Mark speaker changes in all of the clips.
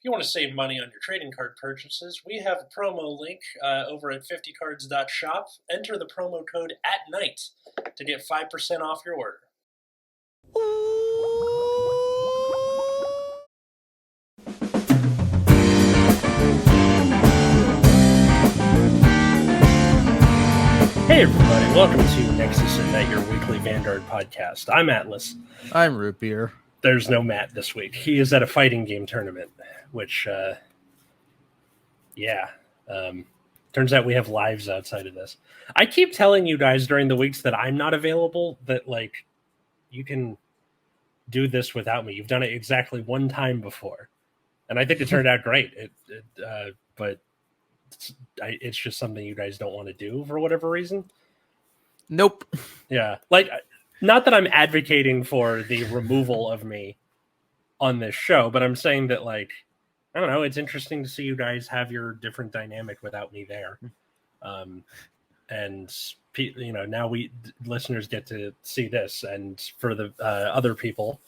Speaker 1: If you want to save money on your trading card purchases, we have a promo link over at 50cards.shop. Enter the promo code ATNIGHT to get 5% off your order. Hey everybody, welcome to Nexus at Night, your weekly Vanguard podcast. I'm Atlas.
Speaker 2: I'm Root Beer.
Speaker 1: There's no Matt this week. He is at a fighting game tournament, which, turns out we have lives outside of this. I keep telling you guys during the weeks that I'm not available that, like, you can do this without me. You've done it exactly one time before, and I think it turned out great. But it's just something you guys don't want to do for whatever reason.
Speaker 2: Nope.
Speaker 1: Yeah, like, not that I'm advocating for the removal of me on this show, but I'm saying that, like, I don't know, it's interesting to see you guys have your different dynamic without me there. And, you know, now listeners get to see this, and for the other people,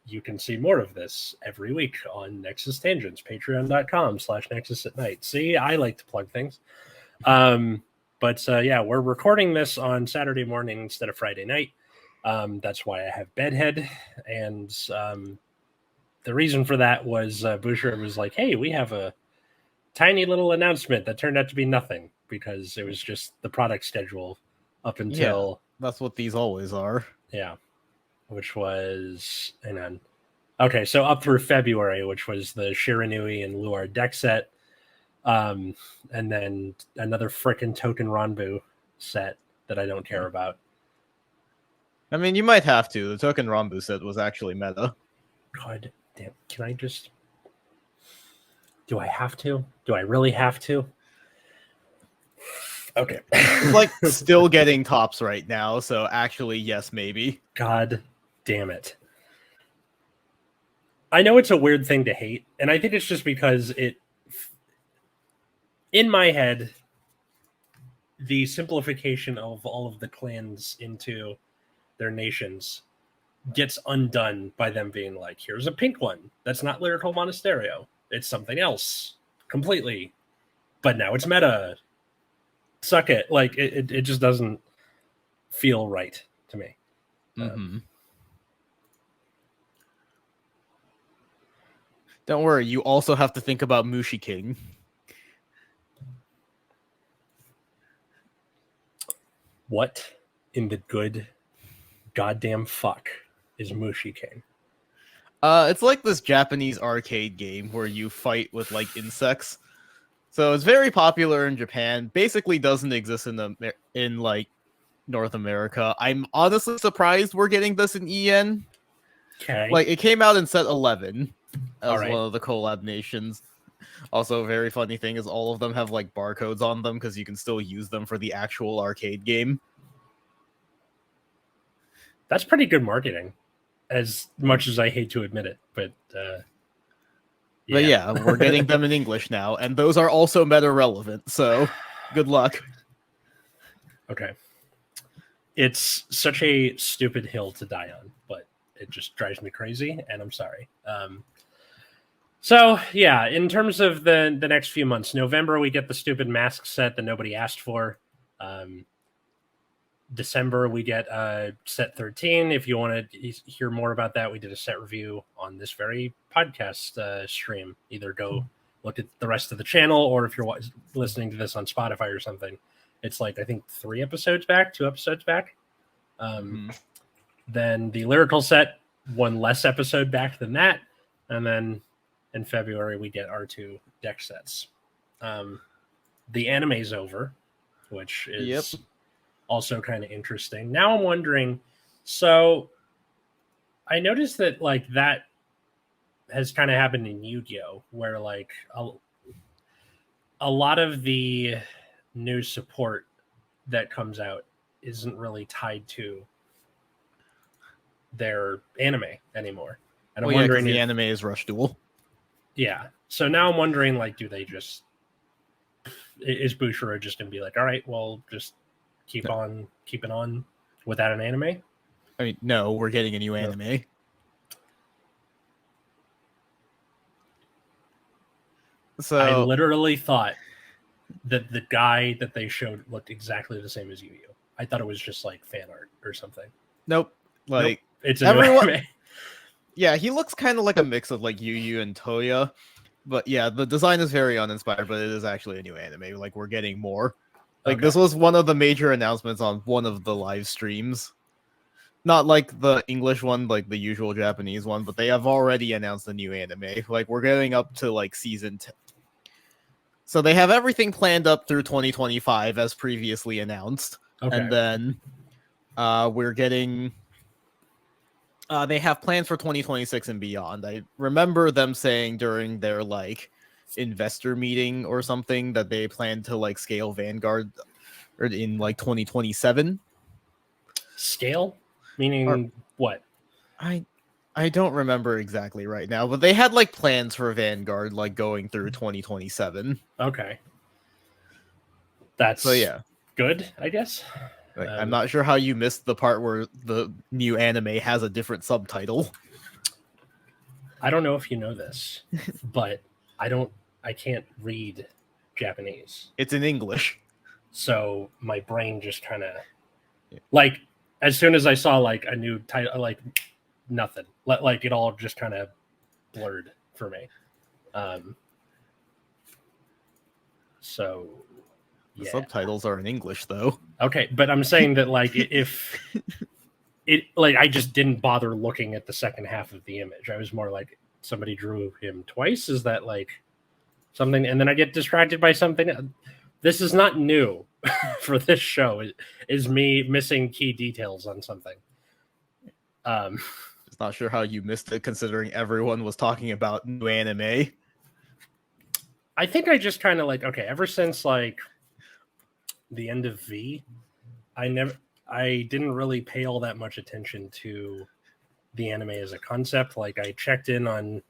Speaker 1: you can see more of this every week on Nexus Tangents, patreon.com/Nexus at Night. See, I like to plug things. But we're recording this on Saturday morning instead of Friday night. That's why I have bedhead. And the reason for that was Boucher was like, hey, we have a tiny little announcement that turned out to be nothing because it was just the product schedule up until...
Speaker 2: Yeah, that's what these always are.
Speaker 1: Yeah, which was... Hang on. Okay, so up through February, which was the Shiranui and Luar deck set. And then another frickin' token Ranbu set that I don't care about.
Speaker 2: I mean, you might have to. The token Ranbu set was actually meta.
Speaker 1: God damn. Can I just... Do I have to? Do I really have to? Okay.
Speaker 2: It's like still getting tops right now, so actually, yes, maybe.
Speaker 1: God damn it. I know it's a weird thing to hate, and I think it's just because in my head, the simplification of all of the clans into their nations gets undone by them being like, here's a pink one. That's not Lyrical Monasterio. It's something else completely. But now it's meta. Suck it. Like, it just doesn't feel right to me.
Speaker 2: Don't worry, you also have to think about Mushi King.
Speaker 1: What in the good goddamn fuck is Mushi King?
Speaker 2: It's like this Japanese arcade game where you fight with, like, insects. So it's very popular in Japan. Basically doesn't exist in like North America. I'm honestly surprised we're getting this in EN.
Speaker 1: Okay.
Speaker 2: Like, it came out in set 11 as
Speaker 1: right.
Speaker 2: one of the collab nations. Also, a very funny thing is all of them have, like, barcodes on them because you can still use them for the actual arcade game.
Speaker 1: That's pretty good marketing, as much as I hate to admit it. But
Speaker 2: yeah, we're getting them in English now, and those are also meta relevant, so good luck.
Speaker 1: Okay. It's such a stupid hill to die on, but it just drives me crazy, and I'm sorry. So, yeah, in terms of the next few months, November, we get the stupid mask set that nobody asked for. December, we get set 13. If you want to hear more about that, we did a set review on this very podcast stream. Either go look at the rest of the channel, or if you're listening to this on Spotify or something, it's like, I think 2 episodes back. Then the lyrical set, one less episode back than that. And then in February, we get our 2 deck sets. The anime's over, which is... also kind of interesting. Now I'm wondering, so I noticed that, like, that has kind of happened in Yu-Gi-Oh, where, like, a lot of the new support that comes out isn't really tied to their anime anymore. And I'm wondering
Speaker 2: if the anime is Rush Duel.
Speaker 1: Yeah. So now I'm wondering, like, do they just... Is Bushiro just going to be like, all right, well, just keeping on without an anime?
Speaker 2: I mean, no, we're getting a new anime. So
Speaker 1: I literally thought that the guy that they showed looked exactly the same as Yu Yu. I thought it was just like fan art or something.
Speaker 2: nope. Like
Speaker 1: nope. It's a new anime.
Speaker 2: Yeah, he looks kind of like a mix of like Yu Yu and Toya. But yeah, the design is very uninspired, but it is actually a new anime. Like, we're getting more. Like, this was one of the major announcements on one of the live streams. Not like the English one, like the usual Japanese one, but they have already announced a new anime. Like, we're getting up to like season 10. So they have everything planned up through 2025 as previously announced.
Speaker 1: Okay.
Speaker 2: And then we're getting... they have plans for 2026 and beyond. I remember them saying during their like investor meeting or something that they plan to like scale Vanguard in like 2027.
Speaker 1: Scale? Meaning what?
Speaker 2: I don't remember exactly right now, but they had like plans for Vanguard like going through 2027.
Speaker 1: Okay. That's good, I guess.
Speaker 2: Like, I'm not sure how you missed the part where the new anime has a different subtitle.
Speaker 1: I don't know if you know this, but I can't read Japanese.
Speaker 2: It's in English.
Speaker 1: So my brain just kind of like, as soon as I saw like a new title, like nothing, like it all just kind of blurred for me. So
Speaker 2: the subtitles are in English though.
Speaker 1: Okay, but I'm saying that like if it like I just didn't bother looking at the second half of the image. I was more like, somebody drew him twice. Is that like something? And then I get distracted by something. This is not new for this show. It is me missing key details on something.
Speaker 2: Just not sure how you missed it, considering everyone was talking about new anime.
Speaker 1: I think I just kind of like, okay, ever since like the end of V, I didn't really pay all that much attention to the anime as a concept. Like, I checked in on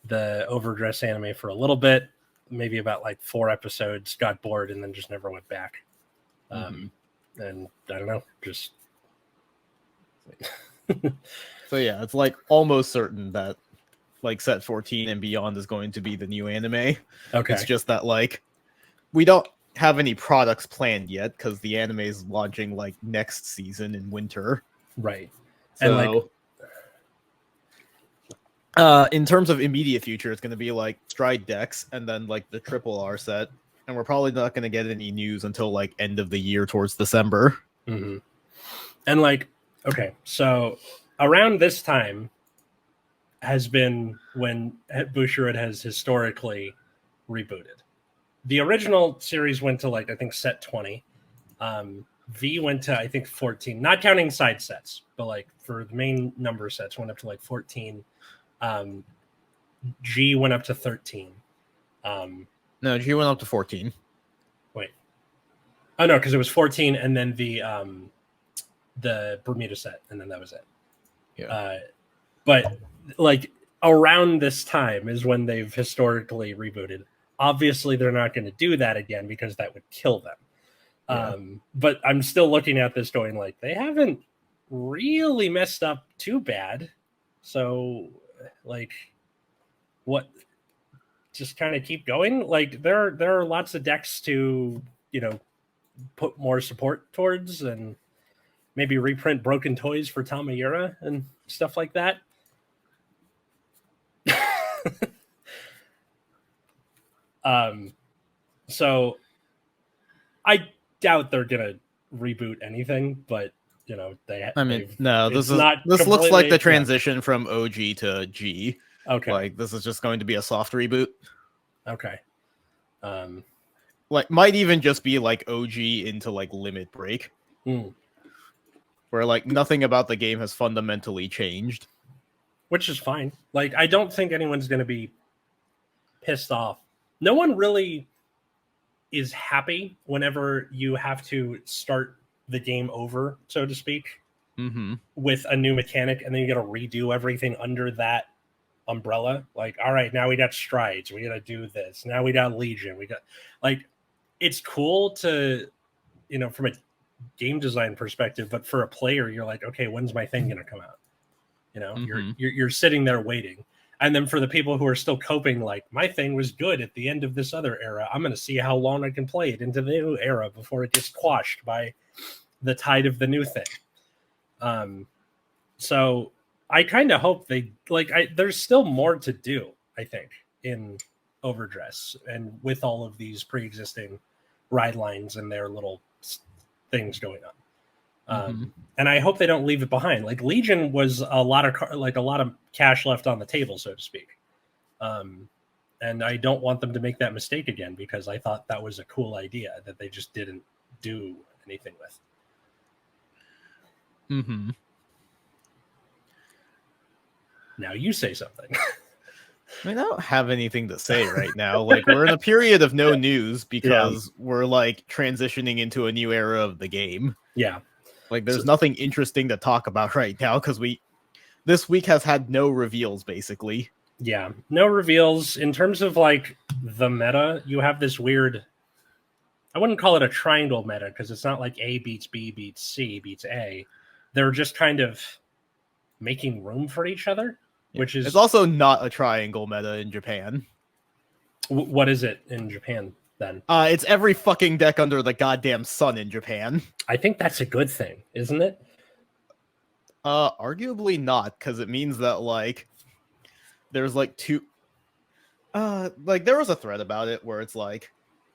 Speaker 1: the Overdress anime for a little bit, maybe about like 4 episodes, got bored, and then just never went back. And I don't know, just
Speaker 2: so yeah, it's like almost certain that like set 14 and beyond is going to be the new anime.
Speaker 1: Okay.
Speaker 2: It's just that like we don't have any products planned yet because the anime is launching like next season in winter.
Speaker 1: Right.
Speaker 2: So,
Speaker 1: and
Speaker 2: like in terms of immediate future, it's going to be like Stride Decks and then like the Triple R set, and we're probably not going to get any news until like end of the year towards December.
Speaker 1: Mm-hmm. And like, okay, so around this time has been when Bushiroad has historically rebooted. The original series went to like, I think, set 20. V went to, I think, 14, not counting side sets, but like for the main number sets went up to like 14. G went up to 13.
Speaker 2: No, G went up to 14.
Speaker 1: Wait. Oh no, because it was 14 and then the Bermuda set, and then that was it.
Speaker 2: Yeah.
Speaker 1: But like around this time is when they've historically rebooted. Obviously, they're not going to do that again because that would kill them. Yeah. But I'm still looking at this going like, they haven't really messed up too bad. So like, what? Just kind of keep going. Like there are lots of decks to, put more support towards, and maybe reprint Broken Toys for Tamayura and stuff like that. So I doubt they're gonna reboot anything, but
Speaker 2: this looks like the transition from OG to G.
Speaker 1: Okay,
Speaker 2: like this is just going to be a soft reboot.
Speaker 1: Okay,
Speaker 2: like might even just be like OG into like Limit Break, where like nothing about the game has fundamentally changed,
Speaker 1: which is fine. Like I don't think anyone's gonna be pissed off. No one really is happy whenever you have to start the game over, so to speak, with a new mechanic, and then you got to redo everything under that umbrella. Like, all right, now we got Strides, we got to do this. Now we got Legion. We got like, it's cool to, from a game design perspective, but for a player, you're like, okay, when's my thing gonna come out? You're sitting there waiting. And then for the people who are still coping, like, my thing was good at the end of this other era, I'm going to see how long I can play it into the new era before it gets quashed by the tide of the new thing. So I kind of hope they, like, there's still more to do, I think, in Overdress, and with all of these pre-existing ride lines and their little things going on. And I hope they don't leave it behind. Like, Legion was a lot of cash left on the table, so to speak. And I don't want them to make that mistake again, because I thought that was a cool idea that they just didn't do anything with. Now you say something.
Speaker 2: I mean, I don't have anything to say right now. Like, we're in a period of no news because we're like transitioning into a new era of the game.
Speaker 1: Yeah.
Speaker 2: Like, there's nothing interesting to talk about right now because this week has had no reveals, basically.
Speaker 1: Yeah, no reveals. In terms of like the meta, you have this weird, I wouldn't call it a triangle meta, because it's not like A beats B beats C beats A. They're just kind of making room for each other, which is...
Speaker 2: It's also not a triangle meta in Japan.
Speaker 1: What is it in Japan, then?
Speaker 2: It's every fucking deck under the goddamn sun in Japan.
Speaker 1: I think that's a good thing, isn't it?
Speaker 2: Arguably not, because it means that, like, there's, like, two... like, there was a thread about it where it's, like,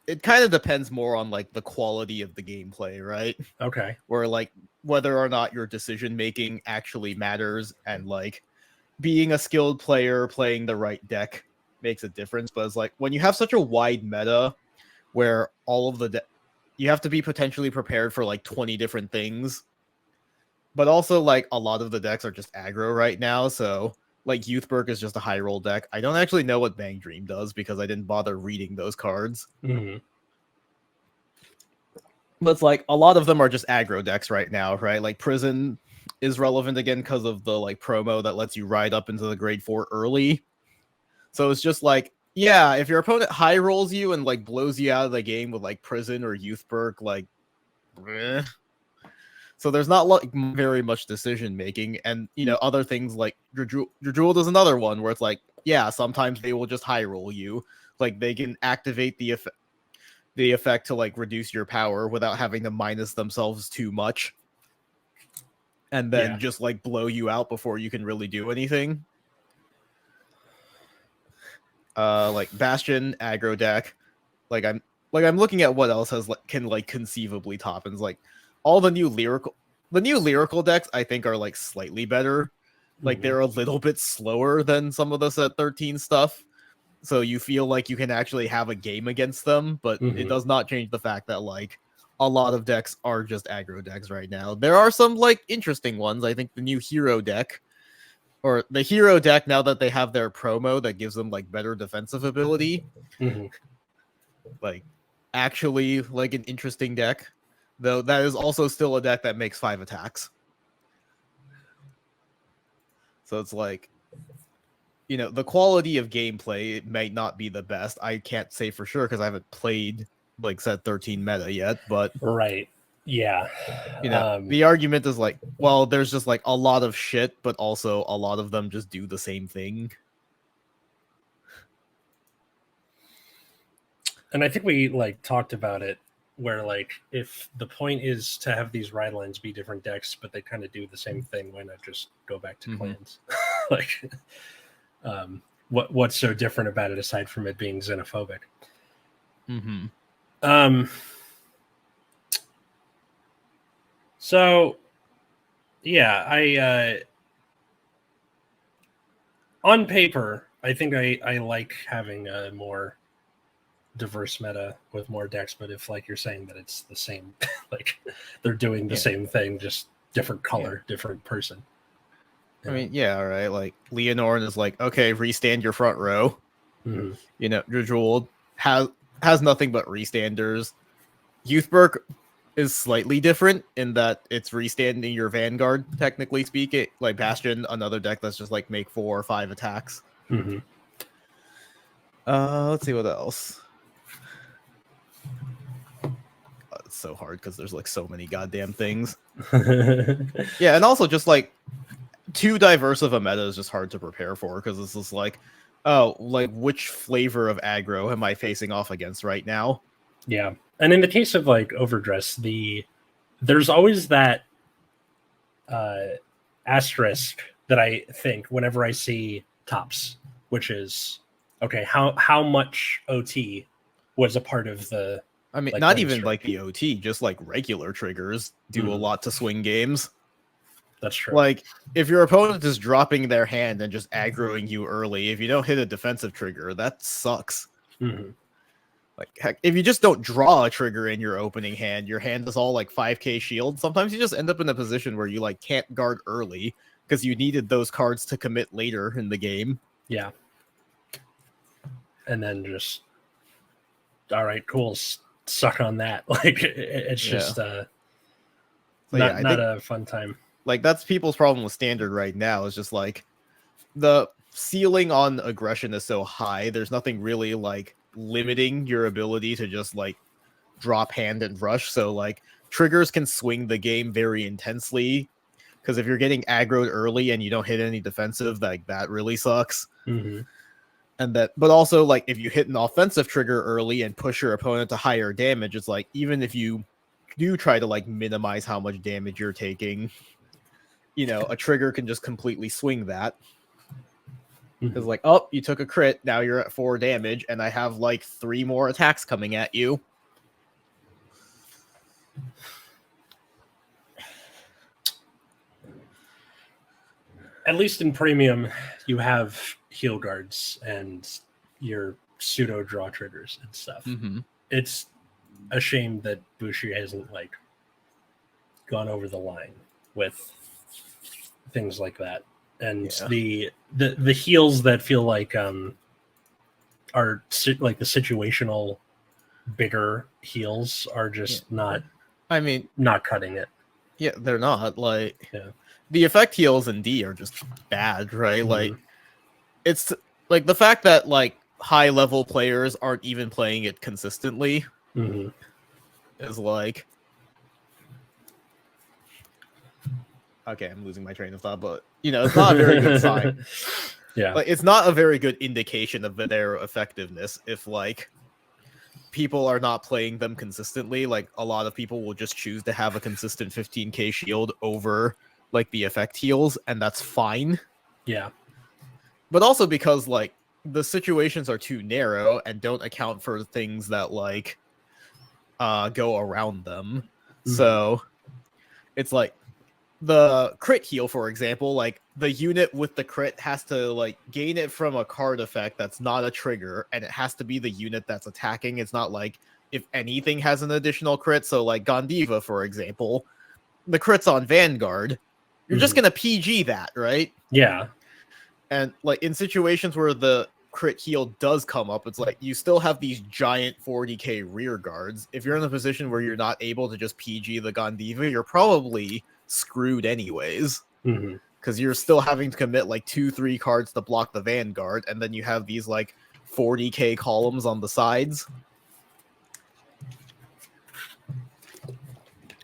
Speaker 2: it kind of depends more on, like, the quality of the gameplay, right?
Speaker 1: Okay.
Speaker 2: Where, like, whether or not your decision-making actually matters, and, like, being a skilled player playing the right deck makes a difference. But it's like, when you have such a wide meta where all of the you have to be potentially prepared for like 20 different things, but also like a lot of the decks are just aggro right now. So like Youthberg is just a high roll deck. I don't actually know what Bang Dream does because I didn't bother reading those cards. But it's like a lot of them are just aggro decks right now, right? Like Prison is relevant again because of the like promo that lets you ride up into the grade 4 early. So it's just like, yeah, if your opponent high rolls you and like blows you out of the game with like Prison or Youthberg, like, bleh. So there's not like very much decision making, and you know, other things like Jewel is another one where it's like, yeah, sometimes they will just high roll you, like they can activate the effect to like reduce your power without having to minus themselves too much, and then just like blow you out before you can really do anything. Like Bastion aggro deck, like I'm looking at what else has can like conceivably top, and it's like all the new lyrical decks I think are like slightly better. Like they're a little bit slower than some of the set 13 stuff, so you feel like you can actually have a game against them, but it does not change the fact that like a lot of decks are just aggro decks right now. There are some like interesting ones. I think the new hero deck, or the hero deck, now that they have their promo that gives them like better defensive ability, like actually like an interesting deck, though that is also still a deck that makes 5 attacks. So it's like, you know, the quality of gameplay, it might not be the best. I can't say for sure because I haven't played like set 13 meta yet, but
Speaker 1: right. Yeah.
Speaker 2: You know, the argument is like, well, there's just like a lot of shit, but also a lot of them just do the same thing.
Speaker 1: And I think we like talked about it where like if the point is to have these ride lines be different decks, but they kind of do the same thing, why not just go back to clans? Like what's so different about it aside from it being xenophobic? So yeah, I on paper, I think I like having a more diverse meta with more decks, but if like you're saying that it's the same, like they're doing the same thing, just different color, different person.
Speaker 2: I mean, yeah, all right. Like Leonorn is like, okay, restand your front row. You know, Jewel has nothing but restanders. Youthberg is slightly different in that it's restanding your Vanguard, technically speaking. Like Bastion, another deck that's just like make 4 or 5 attacks. Let's see what else. It's so hard because there's like so many goddamn things. Yeah, and also just like too diverse of a meta is just hard to prepare for, because it's just like, oh, like which flavor of aggro am I facing off against right now?
Speaker 1: Yeah. And in the case of like Overdress, there's always that asterisk that I think whenever I see tops, which is okay, how much OT was a part of the
Speaker 2: I mean,
Speaker 1: like
Speaker 2: not
Speaker 1: win
Speaker 2: even
Speaker 1: streak?
Speaker 2: like the OT, just like regular triggers do a lot to swing games.
Speaker 1: That's true.
Speaker 2: Like, if your opponent is dropping their hand and just aggroing you early, if you don't hit a defensive trigger, that sucks.
Speaker 1: Mm-hmm.
Speaker 2: Like, heck, if you just don't draw a trigger in your opening hand, your hand is all like 5k shield. Sometimes you just end up in a position where you like can't guard early because you needed those cards to commit later in the game.
Speaker 1: Yeah. And then just, all right, cool, suck on that. Like, it's just not a fun time.
Speaker 2: Like, that's people's problem with standard right now, is just like the ceiling on aggression is so high, there's nothing really like limiting your ability to just like drop hand and rush. So like triggers can swing the game very intensely, because if you're getting aggroed early and you don't hit any defensive, like that really sucks.
Speaker 1: Mm-hmm.
Speaker 2: And that, but also like if you hit an offensive trigger early and push your opponent to higher damage, it's like even if you do try to like minimize how much damage you're taking, you know, a trigger can just completely swing that. Because like, oh, you took a crit, now you're at 4 damage, and I have like 3 more attacks coming at you.
Speaker 1: At least in premium, you have heal guards and your pseudo draw triggers and stuff.
Speaker 2: Mm-hmm.
Speaker 1: It's a shame that Bushi hasn't like gone over the line with things like that. And the heals that feel like are like the situational bigger heals are just not.
Speaker 2: I mean,
Speaker 1: not cutting it.
Speaker 2: Yeah, they're not. Like, the effect heals in D are just bad, right? Mm-hmm. Like, it's like the fact that like high level players aren't even playing it consistently is like. Okay, I'm losing my train of thought, but you know, it's not a very good sign.
Speaker 1: Yeah,
Speaker 2: like, it's not a very good indication of their effectiveness if like people are not playing them consistently. Like, a lot of people will just choose to have a consistent 15k shield over like the effect heals, and that's fine.
Speaker 1: Yeah,
Speaker 2: but also because like the situations are too narrow and don't account for things that like go around them. So it's like the crit heal, for example, like the unit with the crit has to like gain it from a card effect that's not a trigger, and it has to be the unit that's attacking. It's not like if anything has an additional crit. So like Gondiva, for example, the crit's on Vanguard. You're just gonna PG that, right?
Speaker 1: Yeah.
Speaker 2: And like in situations where the crit heal does come up, it's like you still have these giant 40k rear guards. If you're in a position where you're not able to just PG the Gondiva, you're probably screwed anyways, because you're still having to commit like 2-3 cards to block the Vanguard, and then you have these like 40k columns on the sides.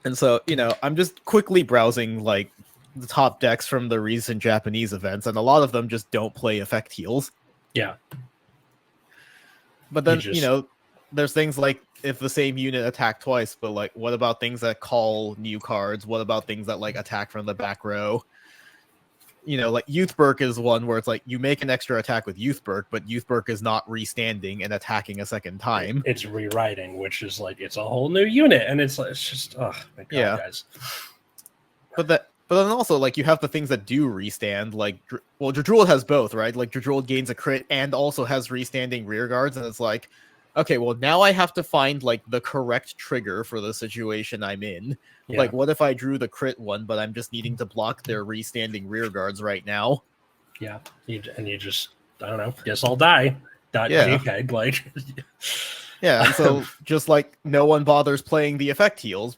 Speaker 2: And so, you know, I'm just quickly browsing like the top decks from the recent Japanese events, and a lot of them just don't play effect heals.
Speaker 1: Yeah.
Speaker 2: But then, you know, there's things like if the same unit attack twice, but like what about things that call new cards? What about things that like attack from the back row? You know, like Youthberg is one where it's like you make an extra attack with Youthberg, but Youthberg is not restanding and attacking a second time.
Speaker 1: It's rewriting, which is like it's a whole new unit, and it's just oh my god, guys.
Speaker 2: But then also, like, you have the things that do restand, like, well, Dredruid has both, right? Like, Dredruid gains a crit and also has restanding rear guards, and it's like, okay, well, now I have to find, like, the correct trigger for the situation I'm in. Yeah. Like, what if I drew the crit one, but I'm just needing to block their restanding rear guards right now?
Speaker 1: Yeah, and you just, I don't know, guess I'll die. JPEG, like...
Speaker 2: Yeah, and so, just, like, no one bothers playing the effect heals,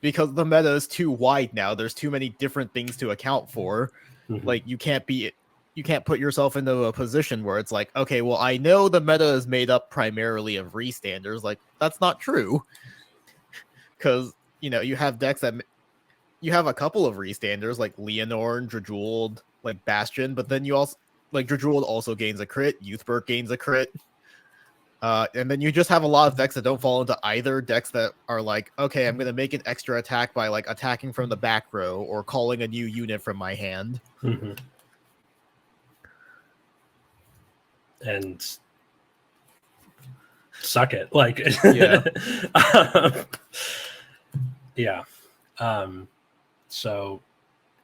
Speaker 2: because the meta is too wide now. There's too many different things to account for. Like, you can't put yourself into a position where it's like, okay, well, I know the meta is made up primarily of restanders. Like, that's not true. Because, you know, you have decks that you have a couple of restanders like Leonor and Dredruid like Bastion, but then you also like Dredruel also gains a crit, Youthberg gains a crit. And then you just have a lot of decks that don't fall into either. Decks that are like, okay, I'm gonna make an extra attack by like attacking from the back row or calling a new unit from my hand.
Speaker 1: Mm-hmm. And suck it, like
Speaker 2: Yeah.
Speaker 1: Yeah. So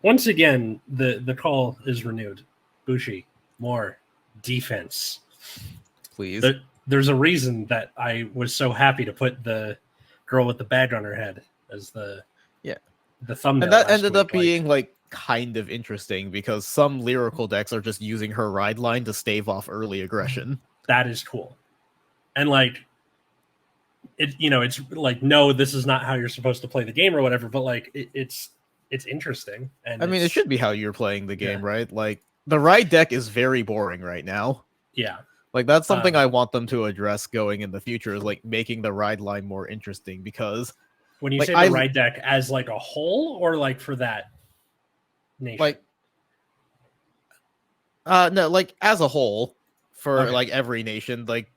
Speaker 1: once again, the call is renewed. Bushi, more defense,
Speaker 2: Please.
Speaker 1: There's a reason that I was so happy to put the girl with the badge on her head as the thumbnail.
Speaker 2: And that ended up being like kind of interesting because some lyrical decks are just using her ride line to stave off early aggression.
Speaker 1: That is cool. And like it, it's like, no, this is not how you're supposed to play the game or whatever, but like it's interesting. And
Speaker 2: I mean, it should be how you're playing the game, right? Like the ride deck is very boring right now.
Speaker 1: Yeah.
Speaker 2: Like that's something I want them to address going in the future, is like making the ride line more interesting. Because
Speaker 1: when you
Speaker 2: like,
Speaker 1: say the ride deck as like a whole, or like for that nation,
Speaker 2: like no, like as a whole for like every nation, like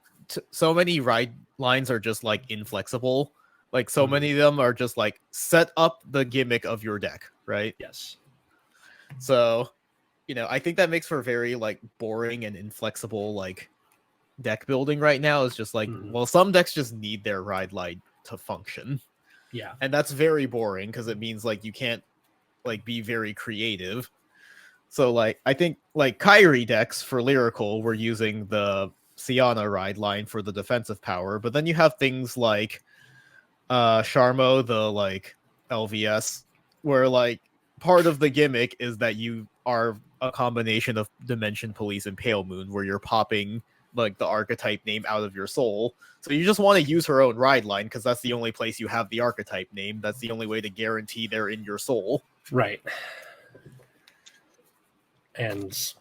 Speaker 2: so many ride lines are just like inflexible. Like so many of them are just like set up the gimmick of your deck, right?
Speaker 1: Yes.
Speaker 2: So, I think that makes for very like boring and inflexible like deck building right now. Is just like, well, some decks just need their ride line to function.
Speaker 1: Yeah.
Speaker 2: And that's very boring because it means like you can't like be very creative. So like I think like Kyrie decks for lyrical were using the Siana ride line for the defensive power, but then you have things like Sharmo, the like LVS, where like part of the gimmick is that you are a combination of Dimension Police and Pale Moon, where you're popping like the archetype name out of your soul. So you just want to use her own ride line because that's the only place you have the archetype name. That's the only way to guarantee they're in your soul.
Speaker 1: Right. And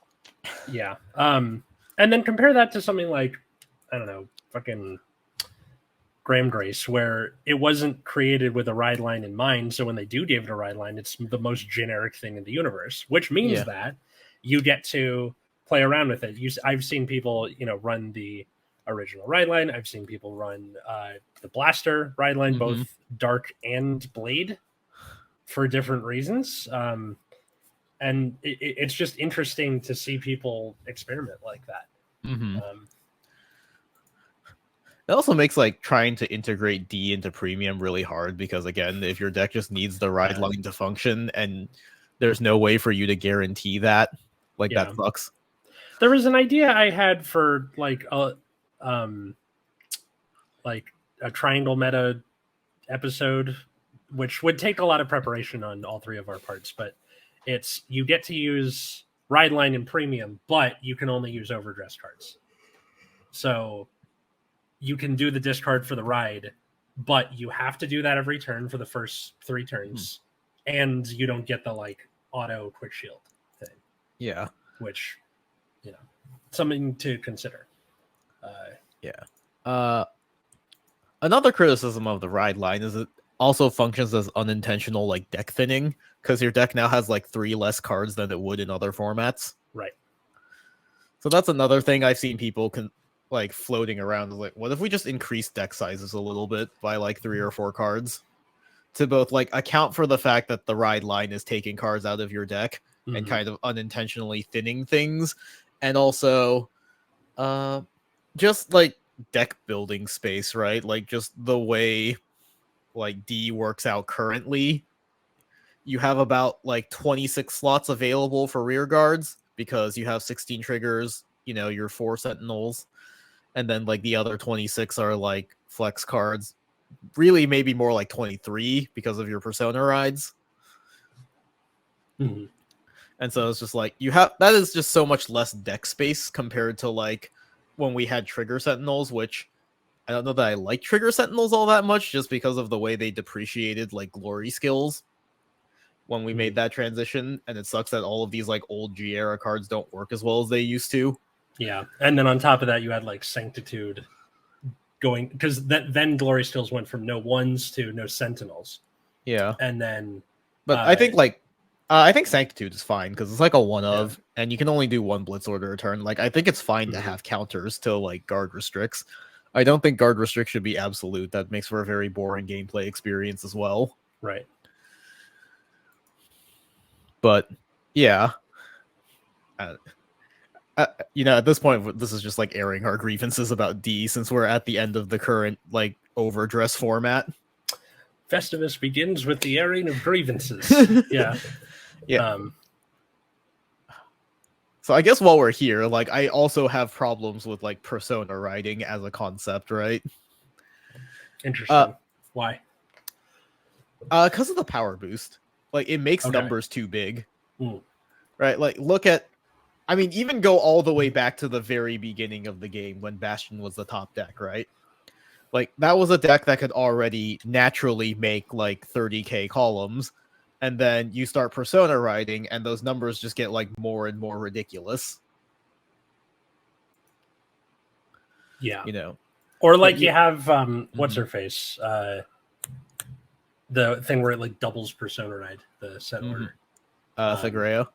Speaker 1: yeah. And then compare that to something like, I don't know, fucking Graham Grace, where it wasn't created with a ride line in mind. So when they do give it a ride line, it's the most generic thing in the universe, which means that you get to play around with it. I've seen people, run the original ride line. I've seen people run the blaster ride line, both dark and blade, for different reasons. And it's just interesting to see people experiment like that.
Speaker 2: It also makes like trying to integrate D into premium really hard because, again, if your deck just needs the ride line to function and there's no way for you to guarantee that, like that sucks.
Speaker 1: There was an idea I had for like a triangle meta episode, which would take a lot of preparation on all three of our parts, but it's you get to use ride line in premium, but you can only use overdress cards. So you can do the discard for the ride, but you have to do that every turn for the first 3 turns, and you don't get the like auto quick shield thing.
Speaker 2: Yeah,
Speaker 1: which something to consider.
Speaker 2: Another criticism of the ride line is it also functions as unintentional like deck thinning because your deck now has like 3 less cards than it would in other formats.
Speaker 1: Right.
Speaker 2: So that's another thing I've seen people like floating around. Like, what if we just increase deck sizes a little bit by like 3 or 4 cards to both like account for the fact that the ride line is taking cards out of your deck and kind of unintentionally thinning things, and also just like deck building space, right? Like just the way like D works out currently, you have about like 26 slots available for rear guards because you have 16 triggers, your 4 sentinels, and then like the other 26 are like flex cards. Really, maybe more like 23 because of your persona rides. And so it's just like that is just so much less deck space compared to like when we had trigger sentinels, which I don't know that I like trigger sentinels all that much just because of the way they depreciated like glory skills when we made that transition. And it sucks that all of these like old G era cards don't work as well as they used to.
Speaker 1: Yeah. And then on top of that, you had like Sanctitude going, because then glory skills went from no 1s to no sentinels.
Speaker 2: Yeah.
Speaker 1: And then
Speaker 2: but I think like I think Sanctitude is fine because it's like a one of, and you can only do one Blitz Order a turn. Like, I think it's fine to have counters to like guard restricts. I don't think guard restrict should be absolute. That makes for a very boring gameplay experience as well.
Speaker 1: Right.
Speaker 2: But yeah, at this point, this is just like airing our grievances about D, since we're at the end of the current like Overdress format.
Speaker 1: Festivus begins with the airing of grievances. Yeah.
Speaker 2: So I guess while we're here, like, I also have problems with like persona writing as a concept, right?
Speaker 1: Interesting. Why?
Speaker 2: Because of the power boost. Like, it makes numbers too big. Right? Like, even go all the way back to the very beginning of the game when Bastion was the top deck, right? Like, that was a deck that could already naturally make like 30k columns, and then you start persona writing, and those numbers just get like more and more ridiculous.
Speaker 1: Yeah.
Speaker 2: Or
Speaker 1: like you have what's her face? The thing where it like doubles persona ride, the set order.
Speaker 2: Thagrea.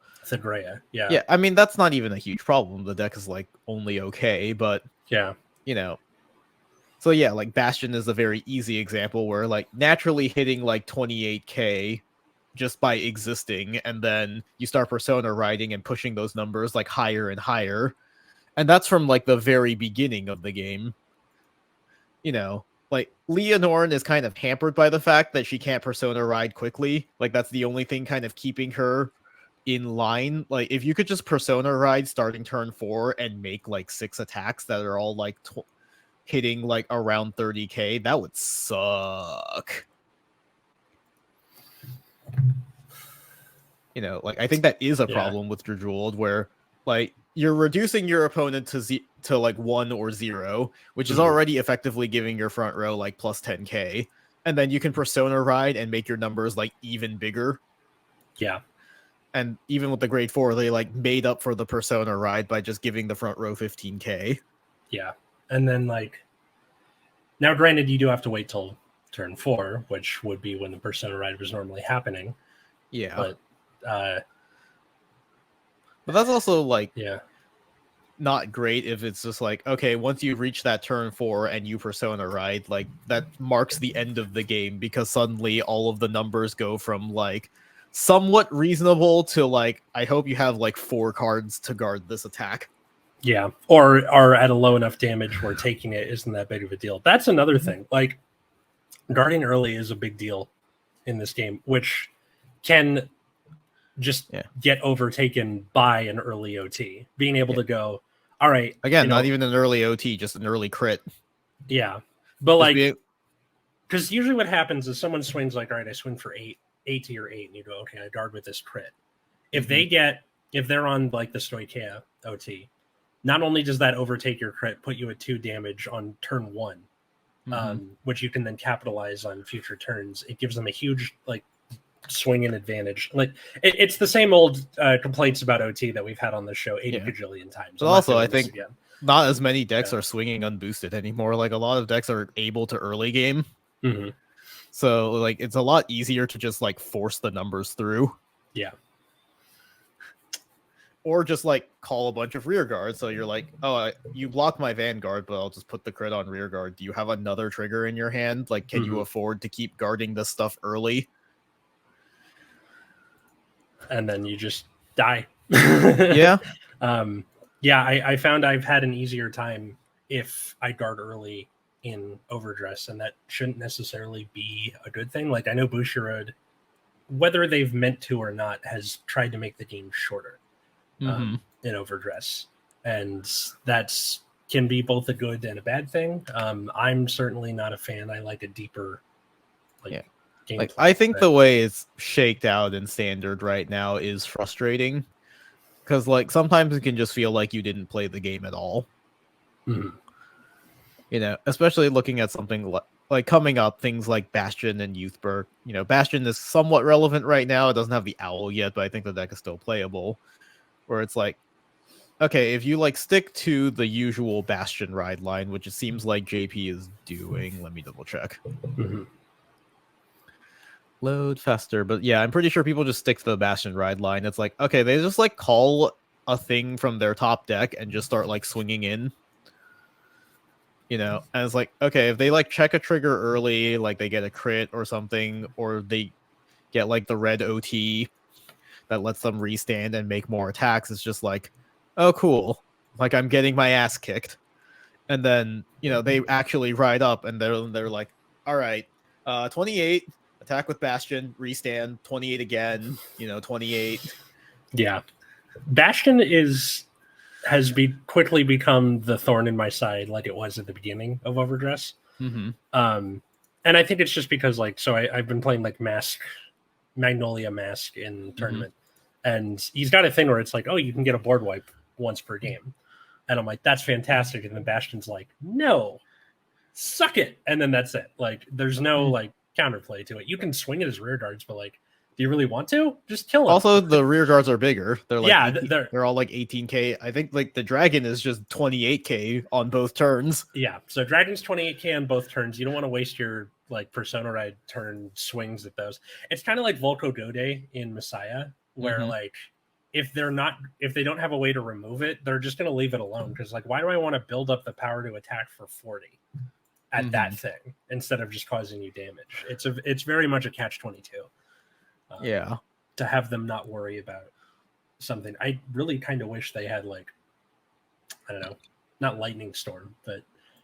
Speaker 1: Yeah.
Speaker 2: Yeah, I mean, that's not even a huge problem. The deck is like only okay, but
Speaker 1: yeah.
Speaker 2: So yeah, like Bastion is a very easy example where like naturally hitting like 28k just by existing, and then you start persona writing and pushing those numbers like higher and higher. And that's from like the very beginning of the game. Like Leonorn is kind of hampered by the fact that she can't persona ride quickly. Like, that's the only thing kind of keeping her in line. Like, if you could just persona ride starting turn 4 and make like 6 attacks that are all like hitting like around 30k, that would suck. Like, I think that is a problem with Drajuld, where like you're reducing your opponent to like 1 or 0, which is already effectively giving your front row like plus 10k, and then you can persona ride and make your numbers like even bigger.
Speaker 1: Yeah.
Speaker 2: And even with the grade 4, they like made up for the persona ride by just giving the front row 15k.
Speaker 1: Yeah. And then like, now granted, you do have to wait till turn 4, which would be when the persona ride was normally happening.
Speaker 2: Yeah.
Speaker 1: But
Speaker 2: that's also like
Speaker 1: not
Speaker 2: great if it's just like, okay, once you reach that turn 4 and you persona ride, like that marks the end of the game, because suddenly all of the numbers go from like somewhat reasonable to like, I hope you have like 4 cards to guard this attack.
Speaker 1: Yeah, or are at a low enough damage where taking it isn't that big of a deal. That's another thing. Like, guarding early is a big deal in this game, which can just get overtaken by an early OT. Being able to go, all right.
Speaker 2: Again, not even an early OT, just an early crit.
Speaker 1: Yeah. But like, because usually what happens is someone swings like, all right, I swing for 8 to your 8, and you go, okay, I guard with this crit. If they're on like the Stoicheia OT, not only does that overtake your crit, put you at 2 damage on turn 1, which you can then capitalize on future turns. It gives them a huge like swinging advantage. Like, it's the same old complaints about OT that we've had on the show 80 gajillion times.
Speaker 2: But also, I think not as many decks are swinging unboosted anymore. Like, a lot of decks are able to early game. So like, it's a lot easier to just like force the numbers through.
Speaker 1: Yeah.
Speaker 2: Or just like call a bunch of rear guards. So you're like, oh, you block my Vanguard, but I'll just put the crit on rear guard. Do you have another trigger in your hand? Like, can you afford to keep guarding this stuff early?
Speaker 1: And then you just die.
Speaker 2: Yeah.
Speaker 1: I found I've had an easier time if I guard early in Overdress, and that shouldn't necessarily be a good thing. Like, I know Bushiroad, whether they've meant to or not, has tried to make the game shorter in Overdress, and that's can be both a good and a bad thing. I'm certainly not a fan. I like a deeper gameplay.
Speaker 2: Like, I think the way it's shaked out in Standard right now is frustrating, because like sometimes it can just feel like you didn't play the game at all. Especially looking at something like coming up, things like Bastion and Youthberg. Bastion is somewhat relevant right now. It doesn't have the Owl yet, but I think the deck is still playable. Where it's like, okay, if you like stick to the usual Bastion ride line, which it seems like JP is doing, let me double check. Load faster. But yeah, I'm pretty sure people just stick to the Bastion ride line. It's like, okay, they just like call a thing from their top deck and just start like swinging in. And it's like, okay, if they like check a trigger early, like they get a crit or something, or they get like the red OT that lets them restand and make more attacks, it's just like, oh, cool. Like I'm getting my ass kicked. And then, they actually ride up and they're like, all right, 28, attack with Bastion, restand, 28 again, 28.
Speaker 1: Yeah. Bastion has quickly become the thorn in my side like it was at the beginning of Overdress.
Speaker 2: Mm-hmm.
Speaker 1: And I think it's just because I've been playing like Magnolia Mask in tournament, and he's got a thing where it's like, oh, you can get a board wipe once per game. And I'm like, that's fantastic. And then Bastion's like, no, suck it. And then that's it. Like, there's no like counterplay to it. You can swing at his rear guards, but like, do you really want to? Just kill him.
Speaker 2: Also, the rear guards are bigger. They're like,
Speaker 1: they're
Speaker 2: all like 18k. I think like the dragon is just 28k on both turns.
Speaker 1: Yeah, so dragon's 28k on both turns. You don't want to waste your like Persona Ride turn swings at those. It's kind of like Volko Dode in Messiah, where like if they don't have a way to remove it, they're just going to leave it alone, because like, why do I want to build up the power to attack for 40 at that thing instead of just causing you damage? It's very much a catch-22.
Speaker 2: Yeah,
Speaker 1: to have them not worry about something. I really kind of wish they had like, I don't know, not lightning storm, but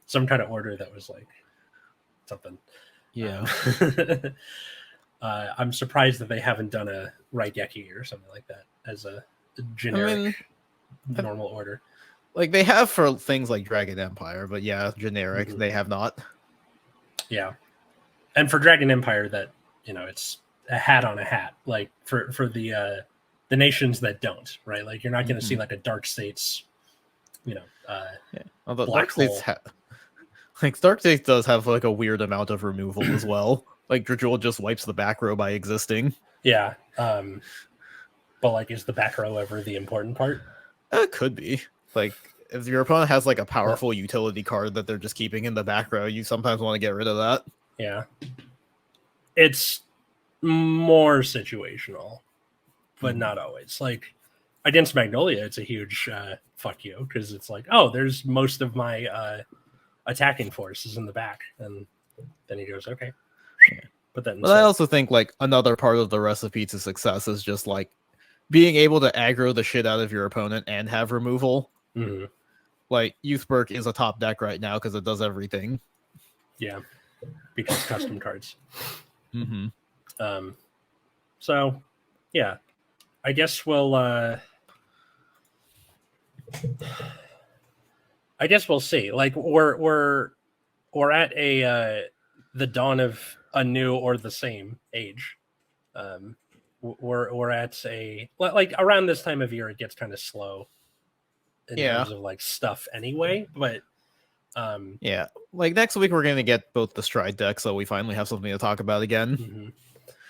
Speaker 1: some kind of order that was like something.
Speaker 2: Yeah.
Speaker 1: I'm surprised that they haven't done a Raigeki or something like that as a generic normal order.
Speaker 2: Like they have for things like Dragon Empire, but yeah, generic. They have not.
Speaker 1: Yeah. And for Dragon Empire, that, it's a hat on a hat, like for the nations that don't, right? Like you're not going to see like a Dark States,
Speaker 2: Although
Speaker 1: Black
Speaker 2: Dark States Dark States does have like a weird amount of removal as well. Like Drajul just wipes the back row by existing.
Speaker 1: Yeah. But like, is the back row ever the important part?
Speaker 2: It could be. Like if your opponent has like a powerful utility card that they're just keeping in the back row, you sometimes want to get rid of that.
Speaker 1: Yeah. It's more situational, but not always. Like against Magnolia, it's a huge fuck you, because it's like, oh, there's most of my attacking force is in the back, and then he goes, okay. But
Speaker 2: I also think like another part of the recipe to success is just like being able to aggro the shit out of your opponent and have removal. Like Youthberg is a top deck right now because it does everything.
Speaker 1: Yeah, because custom cards. So yeah, I guess we'll see. Like we're at the dawn of a new or the same age. We're at a, like around this time of year it gets kind of slow in terms of like stuff anyway, but
Speaker 2: like next week we're going to get both the Stride deck, so we finally have something to talk about again.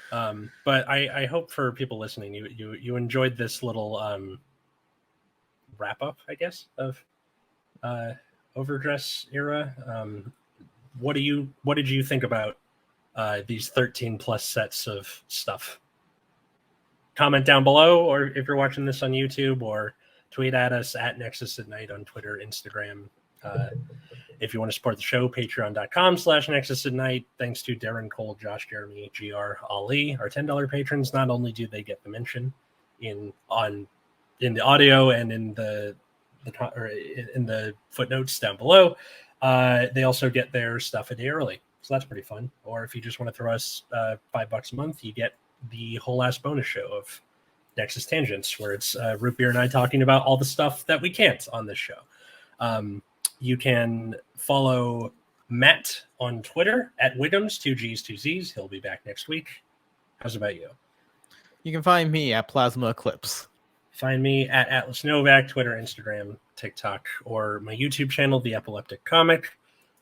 Speaker 1: But I hope for people listening you enjoyed this little wrap up, I guess, of Overdress era. What did you think about these 13 plus sets of stuff? Comment down below, or if you're watching this on YouTube, or tweet at us at Nexus at Night on Twitter, Instagram. If you want to support the show, patreon.com/Nexus at Night. Thanks to Darren, Cole, Josh, Jeremy, GR, Ali, our $10 patrons. Not only do they get the mention in the audio and in the footnotes down below, they also get their stuff a day early. So that's pretty fun. Or if you just want to throw us $5 a month, you get the whole last bonus show of Nexus Tangents, where it's Root Beer and I talking about all the stuff that we can't on this show. You can follow Matt on Twitter at Wiggums, 2 G's, 2 Z's. He'll be back next week. How's about you?
Speaker 2: You can find me at Plasma Eclipse.
Speaker 1: Find me at Atlas Novak, Twitter, Instagram, TikTok, or my YouTube channel, The Epileptic Comic.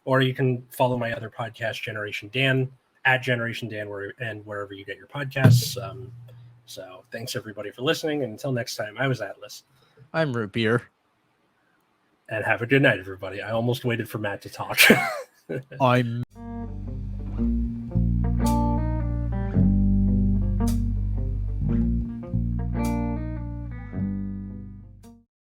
Speaker 1: Or you can follow my other podcast, Generation Dan, at Generation Dan, and wherever you get your podcasts. So thanks everybody for listening. And until next time, I was Atlas.
Speaker 2: I'm Root Beer.
Speaker 1: And have a good night, everybody. I almost waited for Matt to talk.
Speaker 2: I'm